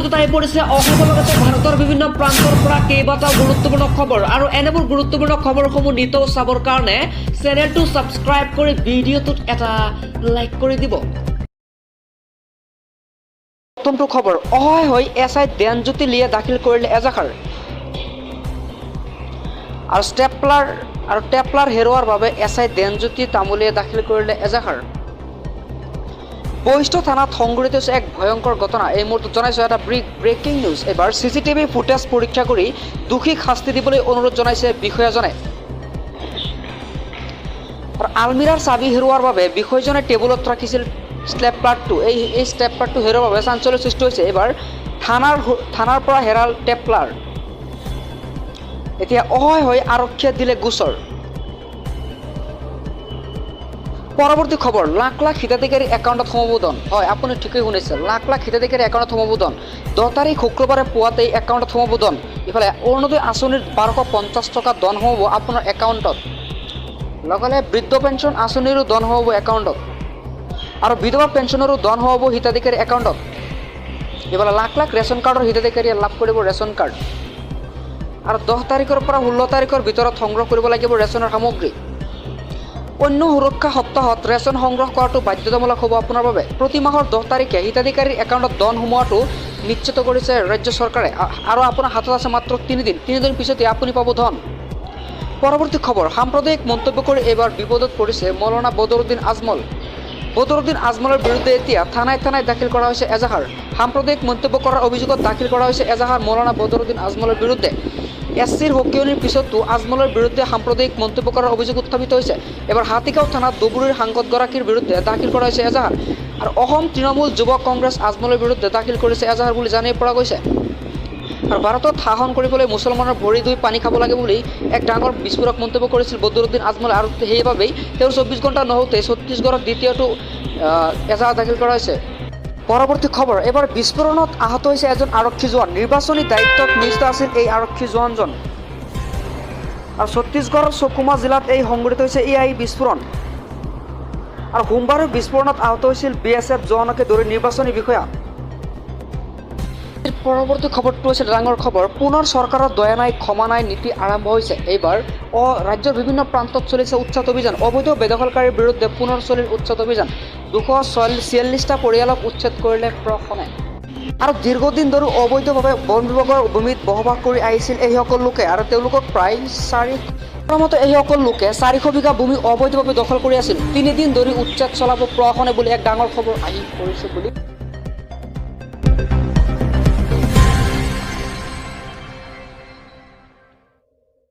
পৰ্যায়ত আহি পৰিছে অসমৰ লগতে ভাৰতৰ বিভিন্ন প্ৰান্তৰ পৰা কেইবাটাও গুৰুত্বপূৰ্ণ খবৰ আৰু এনেবোৰ গুৰুত্বপূৰ্ণ খবৰসমূহ নিতৌ চাবৰ কাৰণে চেনেলটো ছাবস্ক্ৰাইব কৰি ভিডিঅ'টোত এটা লাইক কৰি দিব। প্ৰথমটো খবৰ, অসহায় হৈ এছআই দেনজ্যোতি লিয়ে দাখিল কৰিলে এজাহাৰ আৰু ষ্টেপলাৰ হেৰুৱাৰ বাবে এছআই দেনজ্যোতি তামুলীয়ে দাখিল কৰিলে এজাহাৰ। বৈষ্ঠ থানাত সংঘটিত হৈছে এক ভয়ংকৰ ঘটনা। এই মুহূৰ্তত জনাইছো এটা ব্ৰেকিং নিউজ। এবাৰ চিচিটিভি ফুটেজ পৰীক্ষা কৰি দোষীক শাস্তি দিবলৈ অনুৰোধ জনাইছে বিষয়াজনে। আলমিৰাৰ চাবি হেৰুৱাৰ বাবে বিষয়জনে টেবুলত ৰাখিছিল ষ্টেপলাৰটো। এই ষ্টেপলাৰটো হেৰুৱাৰ বাবে চাঞ্চল্যৰ সৃষ্টি হৈছে। এইবাৰ থানাৰ পৰা হেৰাল ষ্টেপলাৰ। এতিয়া অসহায় হৈ আৰক্ষীয়ে দিলে গোচৰ। পৰৱৰ্তী খবৰ, লাখ লাখ হিতাধিকাৰী একাউণ্টত সমবোধন। হয়, আপুনি ঠিকেই শুনিছে, লাখ লাখ হিতাধিকাৰী একাউণ্টত সমবোধন। 10 তাৰিখ শুক্ৰবাৰে পুৱাতেই একাউণ্টত সমবোধন। ইফালে অৰুণোদয় আঁচনিৰ 1250 টকা ধন সোমাব আপোনাৰ একাউণ্টত। লগে বৃদ্ধ পেঞ্চন আঁচনিৰো ধন সোমাব একাউণ্টত আৰু বিধৱা পেঞ্চনৰো ধন সোমাব হিতাধিকাৰী একাউণ্টত। ইফালে লাখ লাখ ৰেচন কাৰ্ডৰ হিতাধিকাৰীয়ে লাভ কৰিব ৰেচন কাৰ্ড আৰু 10 তাৰিখৰ পৰা 16 তাৰিখৰ ভিতৰত সংগ্ৰহ কৰিব লাগিব ৰেচনৰ সামগ্ৰী। অন্য সুৰক্ষা সপ্তাহত ৰেচন সংগ্ৰহ কৰাটো বাধ্যতামূলক হ'ব আপোনাৰ বাবে। প্ৰতি মাহৰ 10 তাৰিখে হিতাধিকাৰীৰ একাউণ্টত ধন সোমোৱাটো নিশ্চিত কৰিছে ৰাজ্য চৰকাৰে আৰু আপোনাৰ হাতত আছে মাত্ৰ 3 দিন। 3 দিন পিছতে আপুনি পাব ধন। পৰৱৰ্তী খবৰ, সাম্প্ৰদায়িক মন্তব্য কৰি এইবাৰ বিপদত পৰিছে মৌলানা বদৰুদ্দিন আজমল। বদৰুদ্দিন আজমলৰ বিৰুদ্ধে এতিয়া থানাই দাখিল কৰা হৈছে এজাহাৰ। সাম্প্ৰদায়িক মন্তব্য কৰাৰ অভিযোগত দাখিল কৰা হৈছে এজাহাৰ মৌলানা বদৰুদ্দিন আজমলৰ বিৰুদ্ধে। এছচিৰ সকিয়নিৰ পিছতো আজমলৰ বিৰুদ্ধে সাম্প্ৰদায়িক মন্তব্য কৰাৰ অভিযোগ উত্থাপিত হৈছে। এবাৰ হাতীগাঁও থানাত ধুবুৰীৰ সাংসদগৰাকীৰ বিৰুদ্ধে দাখিল কৰা হৈছে এজাহাৰ আৰু অসম তৃণমূল যুৱ কংগ্ৰেছ আজমলৰ বিৰুদ্ধে দাখিল কৰিছে এজাহাৰ বুলি জানিব পৰা গৈছে। আৰু ভাৰতত শাসন কৰিবলৈ মুছলমানৰ ভৰি ধুই পানী খাব লাগে বুলি এক ডাঙৰ বিস্ফোৰক মন্তব্য কৰিছিল বদৰুদ্দিন আজমলে আৰু সেইবাবেই তেওঁৰ 24 ঘণ্টা নহওঁতে ছত্তীশগড়ত দ্বিতীয়টো এজাহাৰ দাখিল কৰা হৈছে। পৰৱৰ্তী খবৰ, এবাৰ বিস্ফোৰণত আহত হৈছে এজন আৰক্ষী জোৱান। নিৰ্বাচনী দায়িত্বত নিয়োজিত আছিল এই আৰক্ষী জোৱানজন আৰু ছত্তীশগড়ৰ চকুমা জিলাত এই সংঘটিত হৈছে এই বিস্ফোৰণ আৰু সোমবাৰৰ বিস্ফোৰণত আহত হৈছিল BSF জোৱানকে ধৰি নিৰ্বাচনী বিষয়া। পৰৱৰ্তী খবৰটো হৈছে ডাঙৰ খবৰ, পুনৰ চৰকাৰৰ দয়া নাই ক্ষমা নাই নীতি আৰম্ভ হৈছে। এইবাৰ ৰাজ্যৰ বিভিন্ন প্ৰান্তত চলিছে উচ্ছেদ অভিযান। অবৈধ বেদখলকাৰীৰ বিৰুদ্ধে পুনৰ চলিল উচ্ছেদ অভিযান। 246টা পৰিয়ালক উচ্ছেদ কৰিলে প্ৰশাসনে আৰু দীৰ্ঘদিন ধৰি অবৈধভাৱে বন বিভাগৰ ভূমিত বসবাস কৰি আহিছিল এইসকল লোকে আৰু তেওঁলোকক প্ৰায় 400 বিঘা ভূমি অবৈধভাৱে দখল কৰি আছিল। 3 দিন ধৰি উচ্ছেদ চলাব প্ৰশাসনে বুলি এক ডাঙৰ খবৰ আহি পৰিছে বুলি